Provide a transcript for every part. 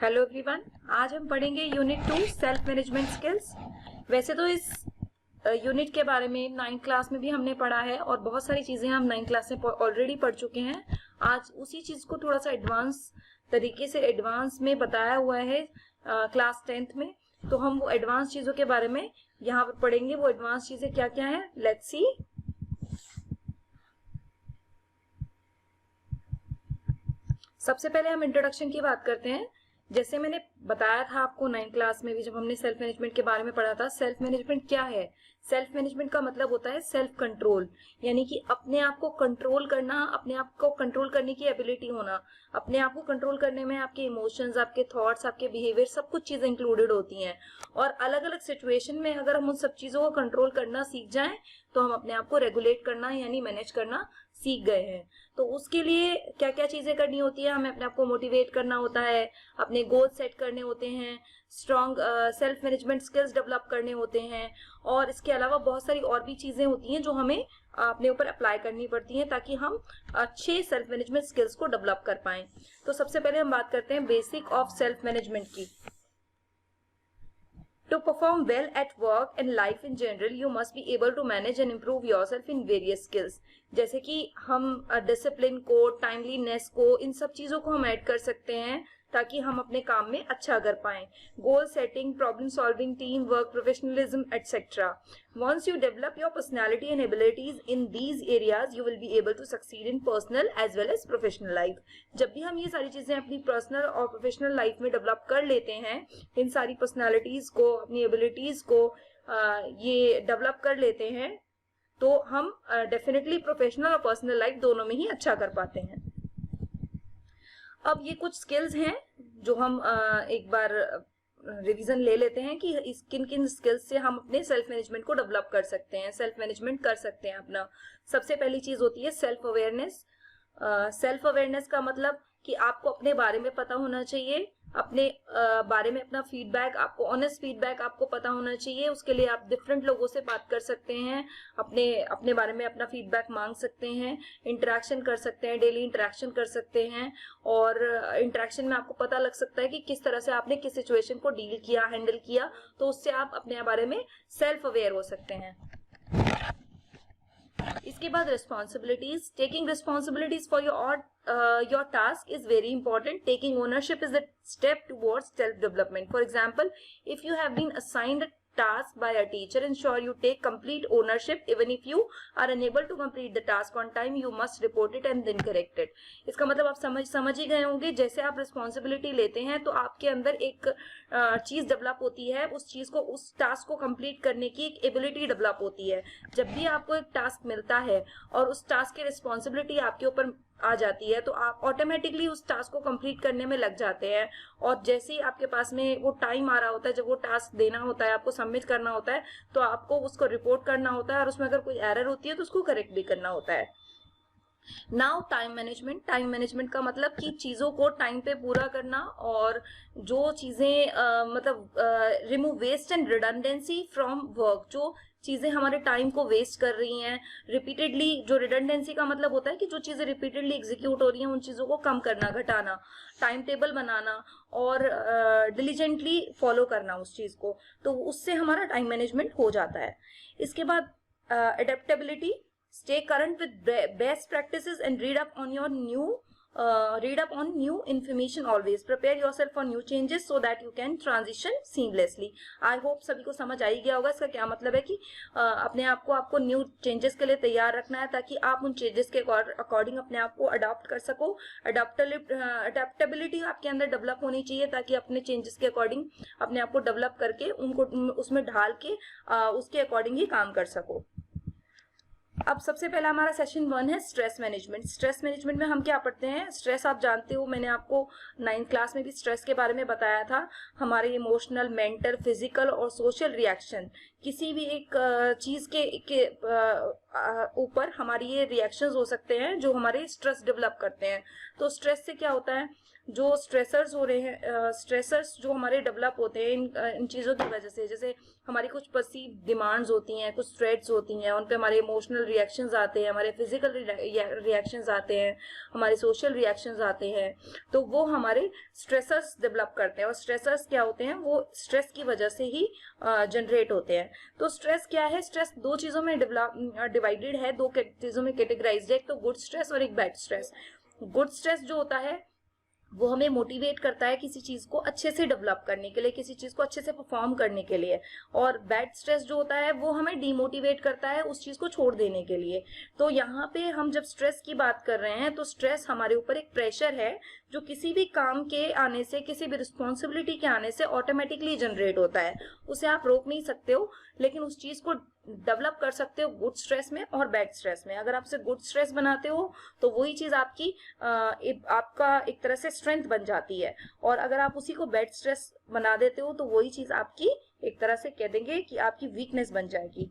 Hello everyone, आज हम पढ़ेंगे यूनिट 2 सेल्फ मैनेजमेंट स्किल्स। वैसे तो इस यूनिट के बारे में 9th क्लास में भी हमने पढ़ा है और बहुत सारी चीज़ें हम 9th क्लास में ऑलरेडी पढ़ चुके हैं। आज उसी चीज़ को थोड़ा सा एडवांस तरीके से एडवांस में बताया हुआ है क्लास 10th में, तो हम वो एडवांस चीज़ों के बारे में यहाँ पर पढ़ेंगे। वो एडवांस चीज़ें क्या क्या हैं, लेट्स सी। सबसे पहले हम इंट्रोडक्शन की बात करते हैं। जैसे मैंने बताया था आपको 9th क्लास में भी, जब हमने सेल्फ मैनेजमेंट के बारे में पढ़ा था, सेल्फ मैनेजमेंट क्या है। सेल्फ मैनेजमेंट का मतलब होता है सेल्फ कंट्रोल, यानी कि अपने आप को कंट्रोल करना, अपने आप को कंट्रोल करने की एबिलिटी होना। अपने आप को कंट्रोल करने में आपके इमोशंस, आपके थॉट्स, आपके बिहेवियर, सब कुछ चीजें इंक्लूडेड होती हैं। और अलग अलग सिचुएशन में अगर हम उन सब चीजों को कंट्रोल करना सीख जाएं तो हम अपने आप को रेगुलेट करना यानी मैनेज करना सीख गए हैं। तो उसके लिए क्या क्या चीजें करनी होती है, हमें अपने आप को मोटिवेट करना होता है, अपने गोल सेट करने होते हैं, strong self management skills develop करने होते हैं, और इसके अलावा बहुत सारी और भी चीजें होती हैं जो हमें अपने ऊपर अप्लाई करनी पड़ती हैं ताकि हम अच्छे सेल्फ मैनेजमेंट स्किल्स को डेवलप कर पाएं। तो सबसे पहले हम बात करते हैं बेसिक ऑफ सेल्फ मैनेजमेंट की। To perform well at work and life in general, you must be able to manage and improve yourself in various skills. जैसे कि हम डिसिप्लिन को, टाइमलीनेस को, इन सब चीजों को हम ऐड कर सकते हैं ताकि हम अपने काम में अच्छा कर पाएं। Goal setting, problem solving, team work, professionalism etcetera. Once you develop your personality and abilities in these areas, you will be able to succeed in personal as well as professional life. जब भी हम ये सारी चीजें अपनी personal और professional life में develop कर लेते हैं, इन सारी पर्सनालिटीज को, अपनी एबिलिटीज को ये डेवलप कर लेते हैं, तो हम डेफिनेटली प्रोफेशनल और पर्सनल लाइफ दोनों में ही अच्छा कर पाते हैं। अब ये कुछ स्किल्स हैं जो हम एक बार रिवीजन ले लेते हैं कि किन किन स्किल्स से हम अपने सेल्फ मैनेजमेंट को डेवलप कर सकते हैं, सेल्फ मैनेजमेंट कर सकते हैं अपना। सबसे पहली चीज होती है सेल्फ अवेयरनेस। सेल्फ अवेयरनेस का मतलब कि आपको अपने बारे में पता होना चाहिए, अपने बारे में अपना फीडबैक, आपको ऑनेस्ट फीडबैक आपको पता होना चाहिए। उसके लिए आप डिफरेंट लोगों से बात कर सकते हैं, अपने बारे में अपना फीडबैक मांग सकते हैं, इंटरेक्शन कर सकते हैं, डेली इंटरेक्शन कर सकते हैं, और इंटरेक्शन में आपको पता लग सकता है कि किस तरह से आपने किस सिचुएशन को डील किया, हैंडल किया, तो उससे आप अपने बारे में सेल्फ अवेयर हो सकते हैं। इसके बाद responsibilities. Taking responsibilities for your task is very important. Taking ownership is the step towards self-development. For example, if you have been assigned a task by a teacher, ensure you take complete ownership. Even if you are unable to complete the task on time, you must report it and then correct it. इसका मतलब आप समझ ही गए होंगे। जैसे आप responsibility लेते हैं तो आपके अंदर एक चीज डेवलप होती है, उस चीज को, उस टास्क को कंप्लीट करने की एक एबिलिटी डेवलप होती है। जब भी आपको एक टास्क मिलता है और उस टास्क की रिस्पॉन्सिबिलिटी आपके ऊपर आ जाती है तो आप ऑटोमेटिकली उस टास्क को कंप्लीट करने में लग जाते हैं। और जैसे ही आपके पास में वो टाइम आ रहा होता है, जब वो टास्क देना होता है, आपको सबमिट करना होता है, तो आपको उसको रिपोर्ट करना होता है, और उसमें अगर कोई एरर होती है तो उसको करेक्ट भी करना होता है। Now time management. Time management का मतलब कि चीजों को टाइम पे पूरा करना, और जो चीजें मतलब remove waste and redundancy from work. जो चीजें हमारे टाइम को वेस्ट कर रही हैं रिपीटेडली, जो रिडंडेंसी का मतलब होता है कि जो चीजें रिपीटेडली एग्जीक्यूट हो रही हैं उन चीजों को कम करना, घटाना, टाइम टेबल बनाना और डिलीजेंटली फॉलो करना उस चीज को, तो उससे हमारा टाइम मैनेजमेंट हो जाता है। इसके बाद adaptability. Stay current with best practices and read up on new information always. Prepare yourself for new changes so that you can transition seamlessly. I hope सभी को समझ आ ही गया होगा इसका क्या मतलब है कि अपने आप को आपको न्यू चेंजेस के लिए तैयार रखना है ताकि आप उन चेंजेस के अकॉर्डिंग अपने आप को अडॉप्ट कर सको। अडेप्टेबिलिटी आपके अंदर डेवलप होनी चाहिए ताकि अपने चेंजेस के अकॉर्डिंग अपने आप को डेवलप करके उनको उसमें ढाल के उसके अकॉर्डिंग ही काम कर सको। अब सबसे पहला हमारा सेशन 1 है स्ट्रेस मैनेजमेंट। स्ट्रेस मैनेजमेंट में हम क्या पढ़ते हैं। स्ट्रेस आप जानते हो, मैंने आपको 9th क्लास में भी स्ट्रेस के बारे में बताया था। हमारे इमोशनल, मेंटल, फिजिकल और सोशल रिएक्शन, किसी भी एक चीज के ऊपर हमारी ये रिएक्शंस हो सकते हैं जो हमारे स्ट्रेस डेवलप करते हैं। तो स्ट्रेस से क्या होता है, जो स्ट्रेसर्स हो रहे हैं, स्ट्रेसर्स जो हमारे डेवलप होते हैं इन चीज़ों की वजह से, जैसे हमारी कुछ परसीव डिमांड्स होती हैं, कुछ थ्रेट्स होती हैं, उन पे हमारे इमोशनल रिएक्शंस आते हैं, हमारे फिजिकल रिएक्शंस आते हैं, हमारे सोशल रिएक्शंस आते हैं, तो वो हमारे स्ट्रेसर्स डेवलप करते हैं। और स्ट्रेसर्स क्या होते हैं, वो स्ट्रेस की वजह से ही जनरेट होते हैं। तो स्ट्रेस क्या है, स्ट्रेस दो चीज़ों में डिवाइडेड है, दो चीज़ों में कैटेगराइज्ड है, एक तो गुड स्ट्रेस और एक बैड स्ट्रेस। गुड स्ट्रेस जो होता है वो हमें मोटिवेट करता है किसी चीज को अच्छे से डेवलप करने के लिए, किसी चीज को अच्छे से परफॉर्म करने के लिए। और बैड स्ट्रेस जो होता है वो हमें डिमोटिवेट करता है उस चीज को छोड़ देने के लिए। तो यहाँ पे हम जब स्ट्रेस की बात कर रहे हैं तो स्ट्रेस हमारे ऊपर एक प्रेशर है जो किसी भी काम के आने से, किसी भी रिस्पॉन्सिबिलिटी के आने से ऑटोमेटिकली जनरेट होता है। उसे आप रोक नहीं सकते हो, लेकिन उस चीज को डेवलप कर सकते हो गुड स्ट्रेस में और बैड स्ट्रेस में। अगर आप उसे गुड स्ट्रेस बनाते हो तो वही चीज आपकी आपका एक तरह से स्ट्रेंथ बन जाती है, और अगर आप उसी को बैड स्ट्रेस बना देते हो तो वही चीज आपकी एक तरह से कह देंगे कि आपकी वीकनेस बन जाएगी।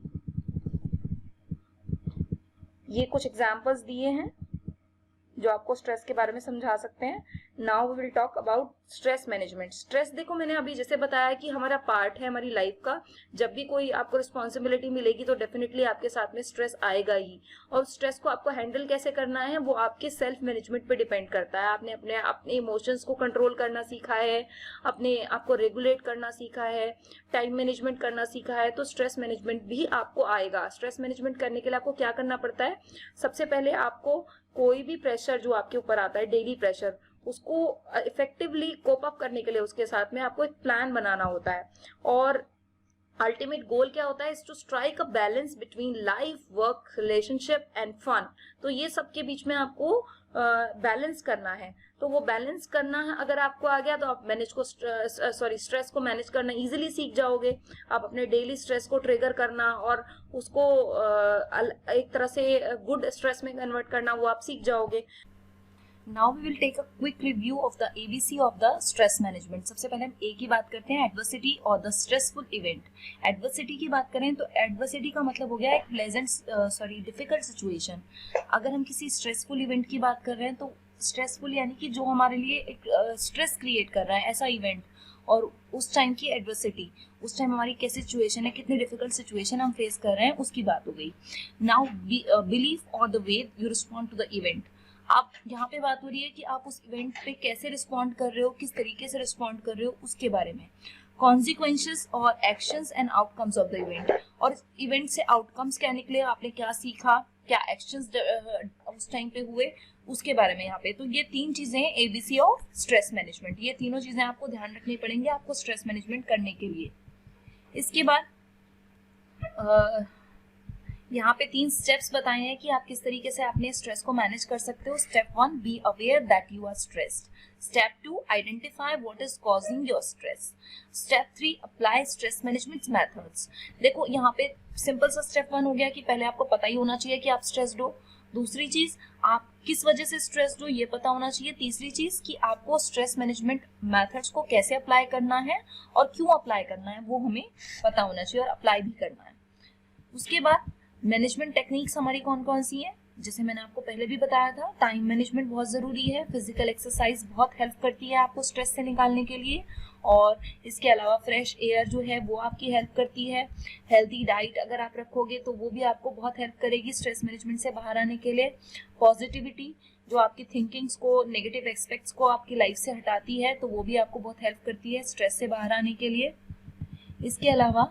ये कुछ एग्जांपल्स दिए हैं जो आपको स्ट्रेस के बारे में समझा सकते हैं। Now we will talk about stress management. Stress देखो मैंने अभी जैसे बताया कि हमारा पार्ट है हमारी लाइफ का। जब भी कोई आपको रिस्पॉन्सिबिलिटी मिलेगी तो डेफिनेटली आपके साथ में स्ट्रेस आएगा ही, और स्ट्रेस को आपको हैंडल कैसे करना है वो आपके सेल्फ मैनेजमेंट पे डिपेंड करता है। आपने अपने इमोशंस को कंट्रोल करना सीखा है, अपने आप को रेगुलेट करना सीखा है, टाइम मैनेजमेंट करना सीखा है, तो स्ट्रेस मैनेजमेंट भी आपको आएगा। स्ट्रेस मैनेजमेंट करने के लिए आपको क्या करना पड़ता है, सबसे पहले आपको कोई भी प्रेशर जो आपके ऊपर आता है, डेली प्रेशर, उसको इफेक्टिवली कोप अप करने के लिए उसके साथ में आपको एक प्लान बनाना होता है। और अल्टीमेट गोल क्या होता है, is to strike a balance between life, work, relationship and fun. तो ये सबके बीच में आपको बैलेंस करना है। तो वो बैलेंस करना है अगर आपको आ गया तो आप स्ट्रेस को मैनेज करना इजीली सीख जाओगे। आप अपने डेली स्ट्रेस को ट्रिगर करना और उसको एक तरह से गुड स्ट्रेस में कन्वर्ट करना वो आप सीख जाओगे। Now we will take a quick review of the ABC of the stress management. सबसे पहले हम A की बात करते हैं, एडवर्सिटी और द स्ट्रेसफुल इवेंट। एडवर्सिटी की बात करें तो एडवर्सिटी का मतलब हो गया एक डिफिकल्ट सिचुएशन। अगर हम किसी स्ट्रेसफुल इवेंट की बात कर रहे हैं तो स्ट्रेसफुल यानी कि जो हमारे लिए एक स्ट्रेस क्रिएट कर रहा है ऐसा इवेंट, और उस टाइम की एडवर्सिटी, उस टाइम हमारी कैसी सिचुएशन है, कितनी डिफिकल्ट सिचुएशन हम फेस कर रहे हैं उसकी बात हो गई। नाउ बिलीफ और the way you respond to the event. आप यहाँ पे बात हो रही है कि आप उस इवेंट पे कैसे रिस्पॉन्ड कर रहे हो, किस तरीके से रिस्पॉन्ड कर रहे हो उसके बारे में। कॉन्सिक्वेंसेस और actions and outcomes of the event, और इवेंट से आउटकम्स क्या निकले, आपने क्या सीखा, क्या एक्शंस उस टाइम पे हुए उसके बारे में यहाँ पे। तो ये तीन चीजें हैं एबीसी ऑफ स्ट्रेस मैनेजमेंट। ये तीनों चीजें आपको ध्यान रखनी पड़ेंगी आपको स्ट्रेस मैनेजमेंट करने के लिए। इसके बाद यहाँ पे 3 स्टेप्स बताए हैं कि आप किस तरीके से अपने स्ट्रेस को मैनेज कर सकते हो। Step 1, be aware that you are stressed. Step 2, identify what is causing your stress. Step 3, apply stress management methods. देखो यहाँ पे सिंपल सा स्टेप 1 हो गया कि पहले आपको पता ही होना चाहिए कि आप स्ट्रेस्ड हो। दूसरी चीज, आप किस वजह से स्ट्रेस्ड हो ये पता होना चाहिए। तीसरी चीज कि आपको स्ट्रेस मैनेजमेंट मेथड्स को कैसे अप्लाई करना है और क्यों अप्लाई करना है वो हमें पता होना चाहिए और अप्लाई भी करना है। उसके बाद मैनेजमेंट टेक्निक्स हमारी कौन कौन सी हैं, जैसे मैंने आपको पहले भी बताया था, टाइम मैनेजमेंट बहुत ज़रूरी है, फिजिकल एक्सरसाइज बहुत हेल्प करती है आपको स्ट्रेस से निकालने के लिए, और इसके अलावा फ्रेश एयर जो है वो आपकी हेल्प करती है। हेल्दी डाइट अगर आप रखोगे तो वो भी आपको बहुत हेल्प करेगी स्ट्रेस मैनेजमेंट से बाहर आने के लिए। पॉजिटिविटी जो आपकी थिंकिंग्स को, नेगेटिव एस्पेक्ट्स को आपकी लाइफ से हटाती है, तो वो भी आपको बहुत हेल्प करती है स्ट्रेस से बाहर आने के लिए। इसके अलावा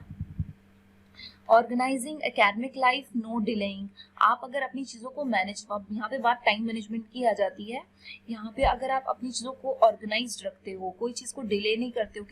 organising academic life, no delaying. आप अगर अपनी चीज़ों को मैनेज, यहाँ पे बात टाइम मैनेजमेंट की आ जाती है। यहाँ पे अगर आप अपनी चीज़ों को ऑर्गेनाइज्ड रखते हो, कोई चीज़ को डिले नहीं करते हो,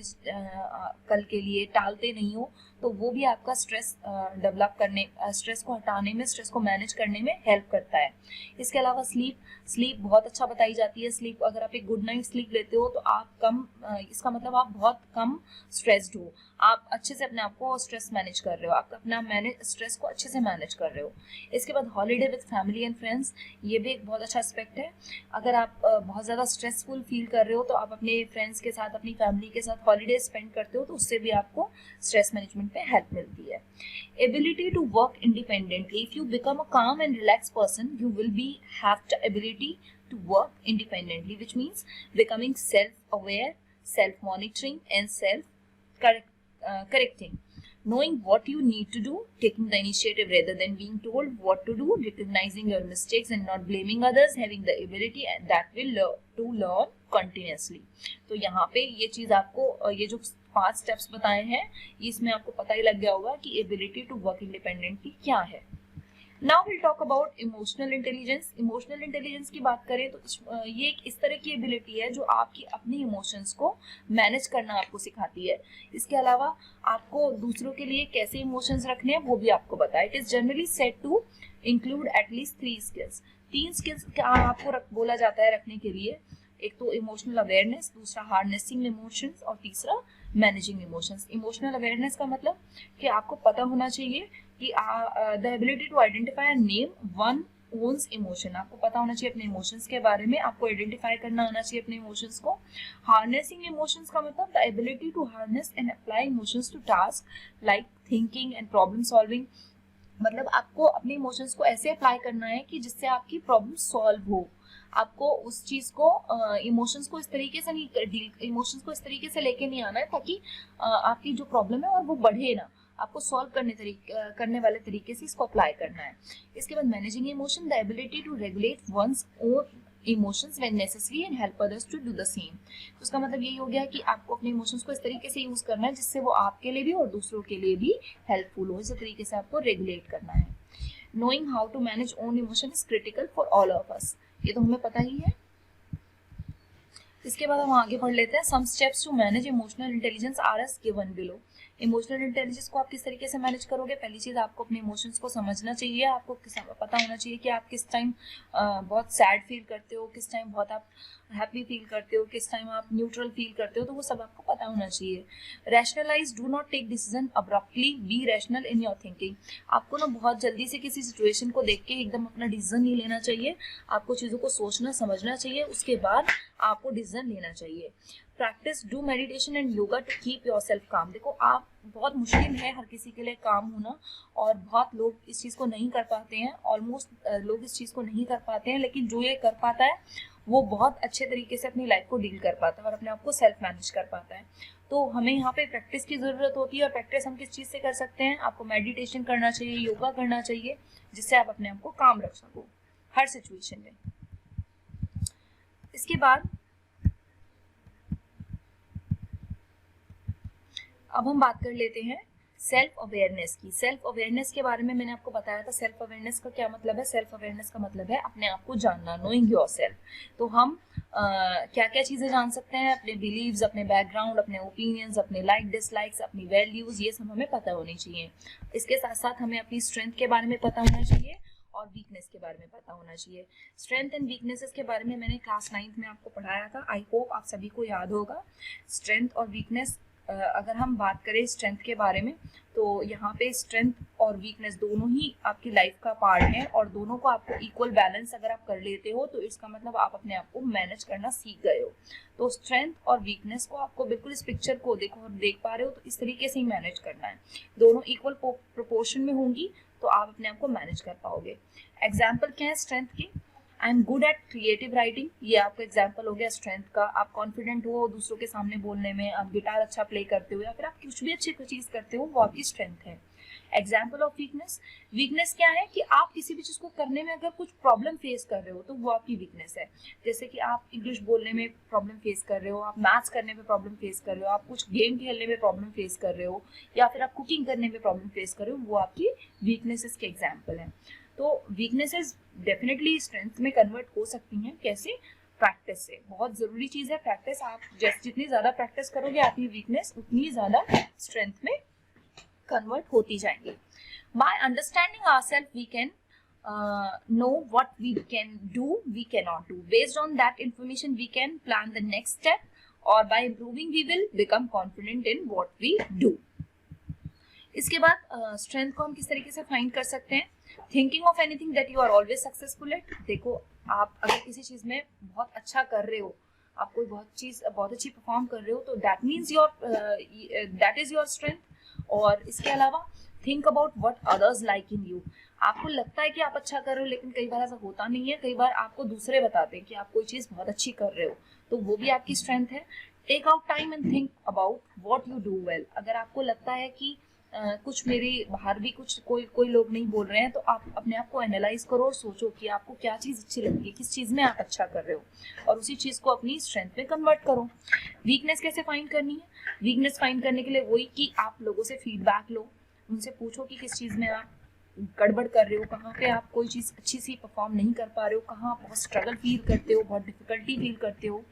कल के लिए टालते नहीं हो, तो वो भी आपका स्ट्रेस डेवलप करने, स्ट्रेस को हटाने में, स्ट्रेस को मैनेज करने में हेल्प करता है। इसके अलावा स्लीप बहुत अच्छा बताई जाती है। स्लीप, अगर आप एक गुड नाइट स्लीप लेते हो तो आप कम, इसका मतलब आप बहुत कम स्ट्रेस्ड हो, आप अच्छे से अपने आप को स्ट्रेस मैनेज कर रहे हो, आप अपना स्ट्रेस को अच्छे से मैनेज कर रहे हो। इसके बाद holiday with family and friends, ये भी एक बहुत अच्छा एस्पेक्ट है। अगर आप बहुत ज़्यादा स्ट्रेसफुल फील कर रहे हो तो आप अपने फ्रेंड्स के साथ, अपनी फैमिली के साथ हॉलीडे स्पेंड करते हो, तो उससे भी आपको स्ट्रेस मैनेजमेंट में हेल्प मिलती है। Ability to work independently, if you become a calm and relax person you will be have the ability to work independently, which means becoming self-aware, self-monitoring and self-correcting, knowing what you need to do, taking the initiative rather than being told what to do, recognizing your mistakes and not blaming others, having the ability and that will to learn continuously। तो यहाँ पे ये चीज आपको, ये जो 5 steps बताए हैं, इसमें आपको पता ही लग गया होगा कि एबिलिटी टू वर्क इंडिपेंडेंटली क्या है। Now will talk about emotional intelligence. Emotional intelligence की बात करें तो ये एक इस तरह की एबिलिटी है जो आपकी अपनी इमोशंस को मैनेज करना आपको सिखाती है। इसके अलावा आपको दूसरों के लिए कैसे इमोशंस रखने हैं वो भी आपको पता है। It is generally said to include at least 3 skills. 3 skills आपको बोला जाता है रखने के लिए। एक तो इमोशनल अवेयरनेस, दूसरा हार्नेसिंग इमोशंस और तीसरा मैनेजिंग इमोशंस। इमोशनल अवेयरनेस का मतलब कि आपको पता होना चाहिए कि the ability to identify and name one owns emotion, आपको पता होना चाहिए अपने इमोशंस के बारे में, आपको आइडेंटिफाई करना आना चाहिए अपने इमोशंस को। हार्नेसिंग इमोशंस का मतलब the ability to harness and apply emotions to task like thinking and problem solving, मतलब आपको अपने इमोशंस को ऐसे अप्लाई करना है कि जिससे आपकी प्रॉब्लम सॉल्व हो। आपको उस चीज को इमोशंस को इस तरीके से लेके नहीं आना है ताकि आपकी जो प्रॉब्लम है और वो बढ़े ना, आपको सॉल्व करने वाले तरीके से इसको अप्लाई करना है। इसके बाद managing emotion, the ability to regulate one's own emotions when necessary and help others to do the same. तो उसका मतलब यही हो गया कि आपको अपने इमोशंस को इस तरीके से यूज करना है जिससे वो आपके लिए भी और दूसरों के लिए भी हेल्पफुल हो। इस तरीके से आपको रेगुलेट करना है। Knowing how to manage own emotion is critical for all of us, ये तो हमें पता ही है। इसके बाद हम आगे पढ़ लेते हैं। Some steps to manage emotional intelligence are as given below. Emotional intelligence को आप किस तरीके से मैनेज करोगे? पहली चीज, आपको अपने इमोशंस को समझना चाहिए। आपको पता होना चाहिए कि आप किस टाइम बहुत सैड फील करते हो, किस टाइम बहुत आप हैप्पी फील करते हो, किस टाइम आप न्यूट्रल फील करते हो, तो वो सब आपको पता होना चाहिए। Rationalise, do not take decision abruptly, be rational in your thinking. आपको ना बहुत जल्दी से किसी सिचुएशन को देख के एकदम अपना डिसीजन नहीं लेना चाहिए। आपको चीज़ों को सोचना समझना चाहिए, उसके बाद आपको डिसीजन लेना चाहिए। Practise, do meditation and yoga to keep yourself calm. देखो, आप बहुत मुश्किल है हर किसी के लिए काम होना, और बहुत लोग इस चीज़ को नहीं कर पाते हैं। ऑलमोस्ट लोग इस चीज़ को नहीं कर पाते हैं, लेकिन जो ये कर पाता है वो बहुत अच्छे तरीके से अपनी लाइफ को डील कर पाता है और अपने आप को सेल्फ मैनेज कर पाता है। तो हमें यहाँ पे प्रैक्टिस की ज़रूरत होती है। और प्रैक्टिस हम किस चीज़ से कर सकते हैं? आपको मेडिटेशन करना चाहिए, योगा करना चाहिए, जिससे आप अपने आप को काम रख सको हर सिचुएशन में। इसके बाद अब हम बात कर लेते हैं सेल्फ अवेयरनेस की। सेल्फ अवेयरनेस के बारे में मैंने आपको बताया था। सेल्फ अवेयरनेस का क्या मतलब है? सेल्फ अवेयरनेस का मतलब है अपने आप को जानना, नोइंग योरसेल्फ। तो हम क्या क्या चीज़ें जान सकते हैं? अपने बिलीव्स, अपने बैकग्राउंड, अपने ओपिनियंस, अपने लाइक डिसलाइक्स, अपनी वैल्यूज, ये सब हमें पता होनी चाहिए। इसके साथ साथ हमें अपनी स्ट्रेंथ के बारे में पता होना चाहिए और वीकनेस के बारे में पता होना चाहिए। स्ट्रेंथ एंड वीकनेसेस के बारे में मैंने क्लास 9th में आपको पढ़ाया था। आई होप आप सभी को याद होगा। स्ट्रेंथ और वीकनेस, अगर हम बात करें स्ट्रेंथ के बारे में, तो यहाँ पे स्ट्रेंथ और वीकनेस दोनों ही आपकी लाइफ का पार्ट है, और दोनों को आपको इक्वल बैलेंस अगर आप कर लेते हो तो इसका मतलब आप अपने आप को मैनेज करना सीख गए हो। तो स्ट्रेंथ और वीकनेस को आपको बिल्कुल इस पिक्चर को देखो और देख पा रहे हो, तो इस तरीके से ही मैनेज करना है। दोनों इक्वल प्रोपोर्शन में होंगी तो आप अपने आप को मैनेज कर पाओगे। एग्जाम्पल क्या है स्ट्रेंथ की? I am good at creative writing, ये आपका एग्जाम्पल हो गया स्ट्रेंथ का। आप कॉन्फिडेंट हो दूसरों के सामने बोलने में, आप गिटार अच्छा प्ले करते हो या फिर आप कुछ भी अच्छी चीज़ करते हो, वो आपकी स्ट्रेंथ है। एग्जाम्पल ऑफ वीकनेस, वीकनेस क्या है कि आप किसी भी चीज़ को करने में अगर कुछ प्रॉब्लम फेस कर रहे हो तो वो आपकी वीकनेस है। जैसे कि आप इंग्लिश बोलने में प्रॉब्लम फेस कर रहे हो, आप मैथ्स करने में प्रॉब्लम फेस कर रहे हो, आप कुछ गेम खेलने में प्रॉब्लम फेस कर रहे हो, या फिर आप कुकिंग करने में प्रॉब्लम फेस कर रहे हो, वो आपकी वीकनेसेस के एग्जाम्पल हैं। तो वीकनेसेस डेफिनेटली स्ट्रेंथ में कन्वर्ट हो सकती हैं। कैसे? प्रैक्टिस से। बहुत ज़रूरी चीज़ है प्रैक्टिस। आप जितनी ज़्यादा प्रैक्टिस करोगे आपकी वीकनेस उतनी ज़्यादा स्ट्रेंथ में कन्वर्ट होती जाएंगी। By understanding ourselves we can know what we can do, we cannot do. Based on that information we can plan the next step, or by improving we will become confident in what we do. इसके बाद strength को हम किस तरीके से find कर सकते हैं? Thinking of anything that you are always successful at. देखो, आप अगर किसी चीज में बहुत अच्छा कर रहे हो, आप कोई बहुत अच्छी परफॉर्म कर रहे हो, तो that means that is your strength. और इसके अलावा think about what others like in you. आपको लगता है कि आप अच्छा कर रहे हो, लेकिन कई बार ऐसा होता नहीं है। कई बार आपको दूसरे बताते हैं कि आप कोई चीज बहुत अच्छी कर रहे हो, तो वो भी आपकी स्ट्रेंथ है। Take out time and think about what you do well. अगर आपको लगता है कि कुछ मेरे बाहर भी कुछ कोई लोग नहीं बोल रहे हैं, तो आप अपने आप को एनालाइज करो और सोचो कि आपको क्या चीज़ अच्छी लगती है, किस चीज़ में आप अच्छा कर रहे हो, और उसी चीज़ को अपनी स्ट्रेंथ में कन्वर्ट करो। वीकनेस कैसे फाइंड करनी है? वीकनेस फाइंड करने के लिए वही कि आप लोगों से फीडबैक लो, उनसे पूछो कि किस चीज़ में आप गड़बड़ कर रहे हो, कहाँ पे आप कोई चीज़ अच्छी सी परफॉर्म नहीं कर पा रहे हो, कहाँ आप बहुत स्ट्रगल फील करते हो, बहुत डिफिकल्टी फील करते हो।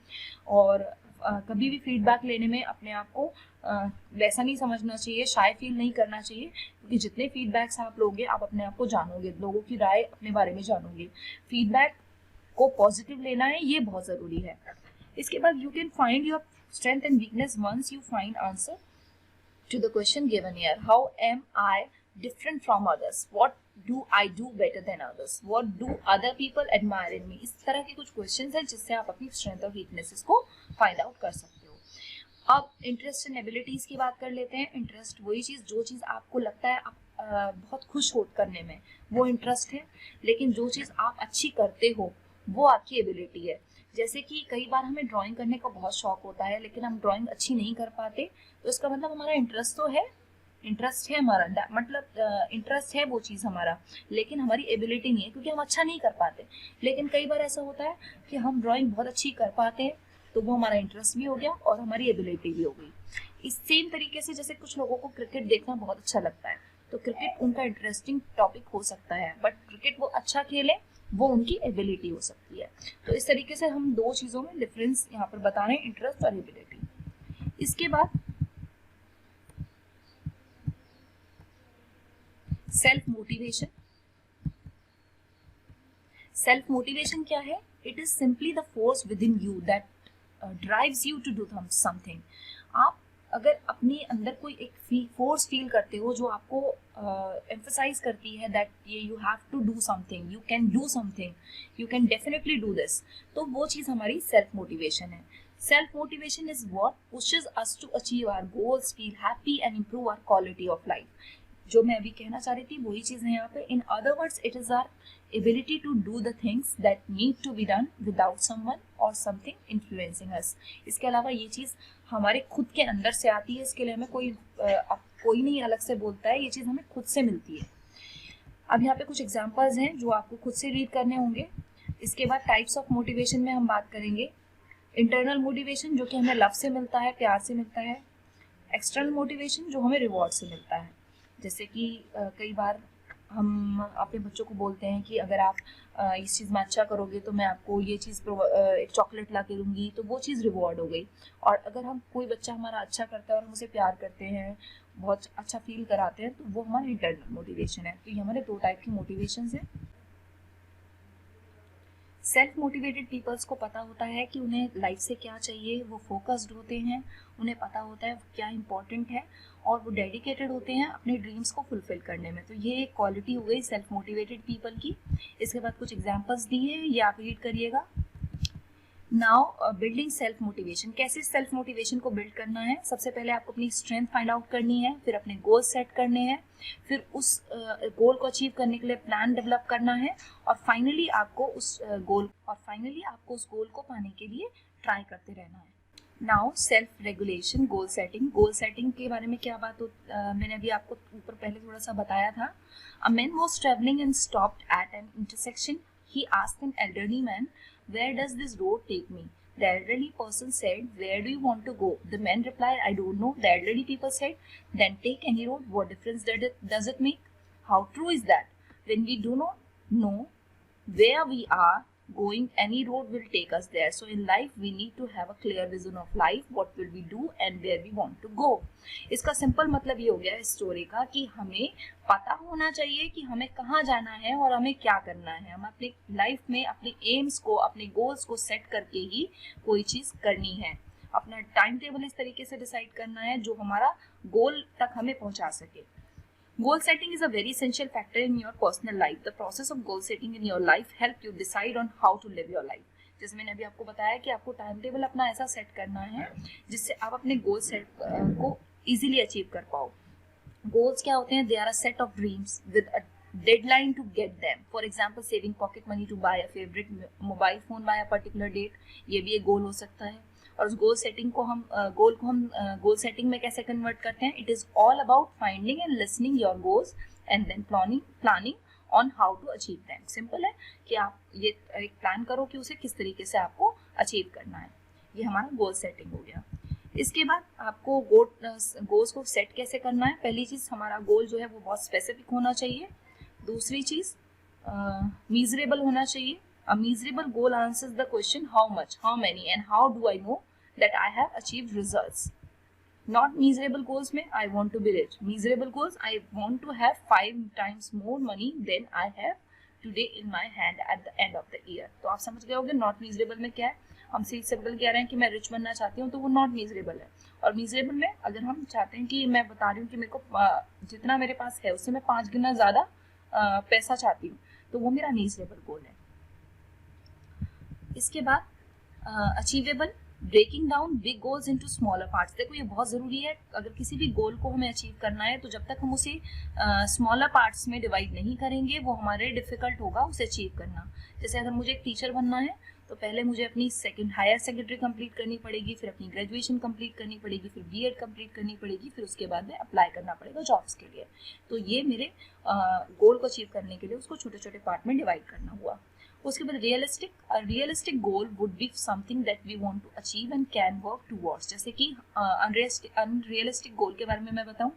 और कभी भी फीडबैक लेने में अपने आप को वैसा नहीं समझना चाहिए, शाय फील नहीं करना चाहिए, क्योंकि जितने फीडबैक्स आप लोगे, आप अपने आप को जानोगे, लोगों की राय अपने बारे में जानोगे। फीडबैक को पॉजिटिव लेना है, ये बहुत ज़रूरी है। इसके बाद you can find your strength and weakness once you find answer to the question given here. How am I different from others? What do I do better than others? What do other people admire in me? इस तरह के कुछ questions हैं जिससे आप अपनी strength और weaknesses को फाइंड आउट कर सकते हो। अब इंटरेस्ट एंड एबिलिटीज की बात कर लेते हैं। इंटरेस्ट वही चीज़, जो चीज़ आपको लगता है आप बहुत खुश हो करने में, वो इंटरेस्ट है। लेकिन जो चीज़ आप अच्छी करते हो, वो आपकी एबिलिटी है। जैसे कि कई बार हमें ड्राइंग करने का बहुत शौक होता है, लेकिन हम ड्राइंग अच्छी नहीं कर पाते, तो इसका मतलब हमारा इंटरेस्ट तो है, इंटरेस्ट है हमारा, मतलब इंटरेस्ट है वो चीज़ हमारा, लेकिन हमारी एबिलिटी नहीं है, क्योंकि हम अच्छा नहीं कर पाते। लेकिन कई बार ऐसा होता है कि हम ड्राइंग बहुत अच्छी कर पाते हैं, तो वो हमारा इंटरेस्ट भी हो गया और हमारी एबिलिटी भी हो गई। इस सेम तरीके से जैसे कुछ लोगों को क्रिकेट देखना बहुत अच्छा लगता है, तो क्रिकेट उनका इंटरेस्टिंग टॉपिक हो सकता है, बट क्रिकेट वो अच्छा खेले, वो उनकी एबिलिटी हो सकती है। तो इस तरीके से हम दो चीज़ों में डिफरेंस यहाँ पर बता रहे हैं, इंटरेस्ट और एबिलिटी। इसके बाद सेल्फ मोटिवेशन। सेल्फ मोटिवेशन क्या है? It is simply the force within you that drives you to do something. आप अगर अपने अंदर कोई एक फोर्स फील करते हो जो आपको एम्फसाइज करती है that you have to do something, you can do something, you can definitely do this, तो वो चीज़ हमारी सेल्फ मोटिवेशन है। Self motivation is what pushes us to achieve our goals, feel happy and improve our quality of life. जो मैं अभी कहना चाह रही थी वही चीज़ है यहाँ पे। In other words, it is our ability to do the things that need to be done without someone or something influencing us. इसके अलावा ये चीज़ हमारे खुद के अंदर से आती है, इसके लिए हमें कोई नहीं अलग से बोलता है, ये चीज़ हमें खुद से मिलती है। अब यहाँ पे कुछ एग्जाम्पल्स हैं जो आपको खुद से रीड करने होंगे। इसके बाद टाइप्स ऑफ मोटिवेशन में हम बात करेंगे। इंटरनल मोटिवेशन जो कि हमें लव से मिलता है, प्यार से मिलता है। एक्सटर्नल मोटिवेशन जो हमें रिवॉर्ड से मिलता है। जैसे कि कई बार हम अपने बच्चों को बोलते हैं कि अगर आप इस चीज़ में अच्छा करोगे तो मैं आपको ये चीज़ एक चॉकलेट ला के दूँगी, तो वो चीज़ रिवॉर्ड हो गई। और अगर हम कोई बच्चा हमारा अच्छा करता है और हम उसे प्यार करते हैं, बहुत अच्छा फील कराते हैं, तो वो हमारा इंटरनल मोटिवेशन है। तो ये हमारे दो टाइप की मोटिवेशंस हैं। सेल्फ मोटिवेटेड पीपल्स को पता होता है कि उन्हें लाइफ से क्या चाहिए, वो फोकस्ड होते हैं, उन्हें पता होता है क्या इंपॉर्टेंट है, और वो डेडिकेटेड होते हैं अपने ड्रीम्स को फुलफिल करने में। तो ये एक क्वालिटी हो गई सेल्फ मोटिवेटेड पीपल की। इसके बाद कुछ एग्जांपल्स दिए हैं, ये आप रीड करिएगा। Now building self motivation. कैसे सेल्फ मोटिवेशन को बिल्ड करना है? सबसे पहले आपको अपनी स्ट्रेंथ फाइंड आउट करनी है, फिर अपने गोल सेट करने हैं, फिर उस गोल को अचीव करने के लिए प्लान डेवलप करना है, और फाइनली आपको उस गोल को पाने के लिए ट्राई करते रहना है। Now self regulation, goal setting. Goal setting के बारे में क्या बात मैंने अभी आपको ऊपर पहले थोड़ा सा बताया था। A man was travelling and stopped at N intersection. He asked an elderly man, "Where does this road take me?" The elderly person said, "Where do you want to go?" The man replied, "I don't know." The elderly people said, "Then take any road. What difference does it make?" How true is that? When we do not know where we are going, any road will take us there. So in life we need to have a clear vision of life, what will we do and where we want to go. इसका simple मतलब ये हो गया इस story का कि हमें पता होना चाहिए कि हमें कहाँ जाना है और हमें क्या करना है। हम अपनी लाइफ में अपने एम्स को, अपने गोल्स को सेट करके ही कोई चीज़ करनी है। अपना टाइम टेबल इस तरीके से डिसाइड करना है जो हमारा गोल तक हमें पहुँचा सके। Goal setting is a very essential factor in your personal life. The process of goal setting in your life help you decide on how to live your life. जैसे मैंने अभी आपको बताया कि आपको टाइम टेबल अपना ऐसा सेट करना है जिससे आप अपने गोल सेट को इजीली अचीव कर पाओ. गोल्स क्या होते हैं? They are a set of dreams with a deadline to get them. For example, saving pocket money to buy a favorite mobile phone by a particular date. ये भी एक गोल हो सकता है. और उस गोल सेटिंग को हम गोल सेटिंग में कैसे कन्वर्ट करते हैं? It is all about finding and listening your goals and then planning on how to achieve them. Simple है कि आप ये एक प्लान करो कि उसे किस तरीके से आपको अचीव करना है. ये हमारा गोल सेटिंग हो गया. इसके बाद आपको गोल्स को सेट कैसे करना है? पहली चीज, हमारा गोल जो है वो बहुत स्पेसिफिक होना चाहिए. दूसरी चीज, मीजरेबल होना चाहिए. A measurable goal answers the question how much, how many and how do I know that I have achieved results. Not measurable goals में I want to be rich. Measurable goals, I want to have 5 times more money than I have today in my hand at the end of the year. तो आप समझ गए होंगे not measurable में क्या है. हम सिंपल कह रहे हैं कि मैं रिच बनना चाहती हूँ, तो वो नॉट मीजरेबल है. और मीजरेबल में अगर हम चाहते हैं कि मैं बता रही हूँ कि मेरे को जितना मेरे पास है उससे मैं 5 गुना ज़्यादा पैसा चाहती हूँ, तो वो मेरा मीजरेबल गोल है. इसके बाद achievable, breaking down big goals into smaller parts. देखो ये बहुत ज़रूरी है. अगर किसी भी गोल को हमें अचीव करना है तो जब तक हम उसे स्मॉलर पार्ट्स में डिवाइड नहीं करेंगे वो हमारे डिफिकल्ट होगा उसे अचीव करना. जैसे अगर मुझे एक टीचर बनना है तो पहले मुझे अपनी हायर सेकेंडरी कंप्लीट करनी पड़ेगी, फिर अपनी ग्रेजुएशन कंप्लीट करनी पड़ेगी, फिर बीएड कंप्लीट करनी पड़ेगी, फिर उसके बाद में अप्लाई करना पड़ेगा जॉब्स के लिए. तो ये मेरे गोल को अचीव करने के लिए उसको छोटे छोटे पार्ट में डिवाइड करना हुआ. उसके बाद realistic goal would be something that we want to achieve and can work towards. जैसे कि अनरियलिस्टिक गोल के बारे में मैं बताऊं,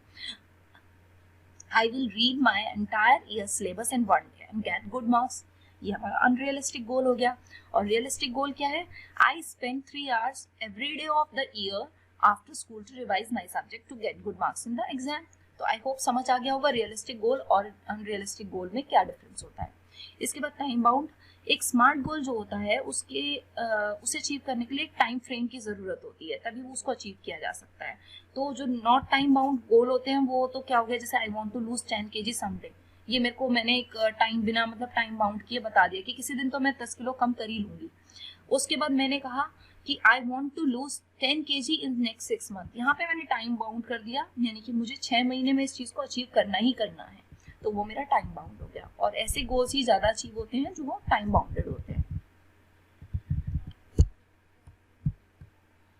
I will read my entire year syllabus in 1 day and get good marks. ये हमारा अनरियलिस्टिक गोल हो गया. और रियलिस्टिक गोल क्या है? I spend 3 hours every day of the year after school to revise my subject to get good marks in the exam. तो I hope समझ आ गया होगा रियलिस्टिक गोल और अनरियलिस्टिक गोल में क्या डिफरेंस होता है. इसके बाद टाइम बाउंड. एक स्मार्ट गोल जो होता है उसे अचीव करने के लिए एक टाइम फ्रेम की ज़रूरत होती है, तभी वो उसको अचीव किया जा सकता है. तो जो नॉट टाइम बाउंड गोल होते हैं वो तो क्या हो गया, जैसे I want to lose 10 kg समडे. ये मैंने एक टाइम बिना मतलब टाइम बाउंड किए बता दिया कि किसी दिन तो मैं 10 किलो कम कर ही लूँगी. उसके बाद मैंने कहा कि I want to lose 10 kg in next 6 months. यहाँ पे मैंने टाइम बाउंड कर दिया, यानी कि मुझे 6 महीने में इस चीज़ को अचीव करना ही करना है. तो वो मेरा टाइम बाउंड हो गया. और ऐसे गोल्स ही ज़्यादा अचीव होते हैं जो वो टाइम बाउंडेड होते हैं.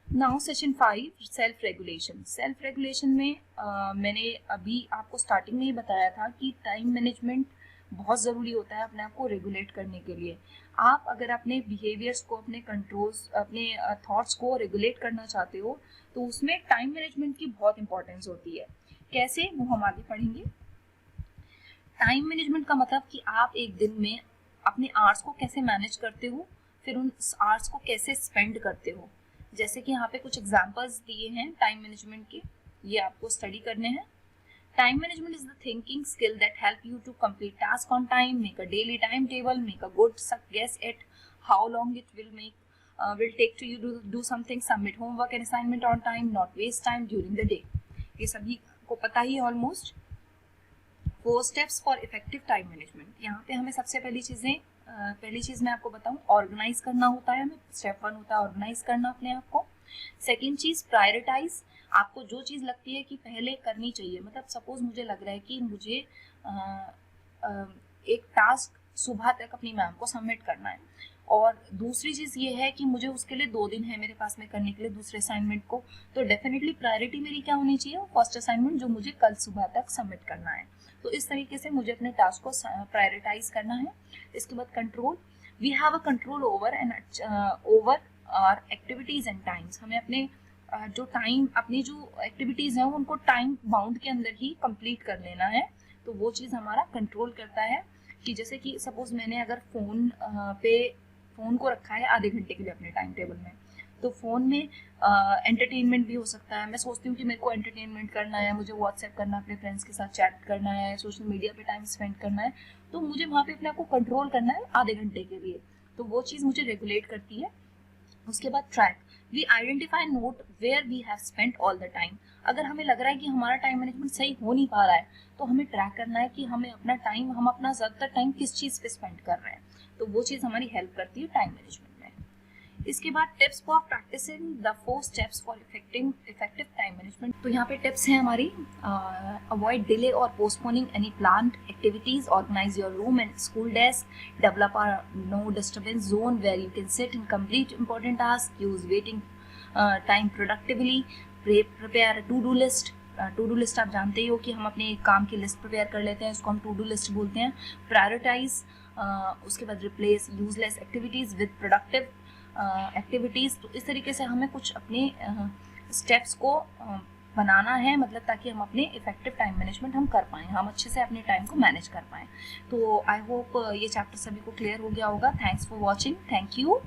Now session 5, self regulation. Self regulation में मैंने अभी आपको स्टार्टिंग में ही बताया था कि टाइम मैनेजमेंट बहुत ज़रूरी होता है अपने आप को रेगुलेट करने के लिए. आप अगर अपने बिहेवियर्स को, अपने कंट्रोल्स, अपने थॉट्स को रेगुलेट करना चाहते हो तो उसमें टाइम मैनेजमेंट की बहुत इंपॉर्टेंस होती है. कैसे, वो हम आगे पढ़ेंगे. टाइम मैनेजमेंट का मतलब कि आप एक दिन में अपने आवर्स को कैसे मैनेज करते हो, फिर उन आवर्स को कैसे स्पेंड करते हो. जैसे कि यहाँ पे कुछ एग्जांपल्स दिए हैं टाइम मैनेजमेंट के, ये आपको स्टडी करने हैं. Time management is the thinking skill that help you to complete task on time, make a daily time table, make a good guess at how long it will take to you to do something, submit homework and assignment on time, not waste time during the day. ये सभी को पता ही almost. 4 steps for effective time management. यहाँ पे हमें सबसे पहली चीज़ मैं आपको बताऊँ, ऑर्गेनाइज करना होता है. हमें स्टेप 1 होता है ऑर्गेनाइज करना अपने आप को. सेकेंड चीज़ प्रायोरिटाइज. आपको जो चीज़ लगती है कि पहले करनी चाहिए, मतलब सपोज मुझे लग रहा है कि मुझे एक टास्क सुबह तक अपनी मैम को सबमिट करना है, और दूसरी चीज़ ये है कि मुझे उसके लिए 2 दिन है मेरे पास में करने के लिए दूसरे असाइनमेंट को, तो डेफिनेटली प्रायोरिटी मेरी क्या होनी चाहिए, फर्स्ट असाइनमेंट जो मुझे कल सुबह तक सबमिट करना है. तो इस तरीके से मुझे अपने टास्क को प्रायोरिटाइज करना है. इसके बाद control. We have a control over our activities and times. हमें अपने अपनी जो एक्टिविटीज़ हैं उनको टाइम बाउंड के अंदर ही कंप्लीट कर लेना है. तो वो चीज़ हमारा कंट्रोल करता है कि जैसे कि सपोज मैंने अगर फ़ोन को रखा है आधे घंटे के लिए अपने टाइम टेबल में, तो फ़ोन में एंटरटेनमेंट भी हो सकता है. मैं सोचती हूँ कि मेरे को एंटरटेनमेंट करना है, मुझे व्हाट्सएप करना है, अपने फ्रेंड्स के साथ चैट करना है, सोशल मीडिया पे टाइम स्पेंड करना है, तो मुझे वहाँ पे अपने आप को कंट्रोल करना है आधे घंटे के लिए. तो वो चीज़ मुझे रेगुलेट करती है. उसके बाद we identify note where we have spent all the time. अगर हमें लग रहा है कि हमारा टाइम मैनेजमेंट सही हो नहीं पा रहा है तो हमें ट्रैक करना है कि हमें अपना टाइम, हम अपना ज़्यादातर टाइम किस चीज़ पे स्पेंड कर रहे हैं, तो वो चीज़ हमारी हेल्प करती है टाइम मैनेजमेंट में। इसके बाद tips for practising the 4 steps for effective time management. तो यहाँ पे टिप्स हैं हमारी, अवॉइड डिले और postponing any planned activities, organise your room and school desk, develop a no disturbance zone where you can sit and complete important task, use waiting time productively, prepare to do list. To do list आप जानते ही हो कि हम अपने काम की list prepare कर लेते हैं, उसको हम टू डू लिस्ट बोलते हैं। प्रायोरिटाइज, उसके बाद replace useless activities with productive activities. तो इस तरीके से हमें कुछ अपने स्टेप्स को बनाना है, मतलब ताकि हम अपने इफेक्टिव टाइम मैनेजमेंट हम कर पाएँ, हम अच्छे से अपने टाइम को मैनेज कर पाएँ। तो आई होप ये चैप्टर सभी को क्लियर हो गया होगा। Thanks for watching, thank you.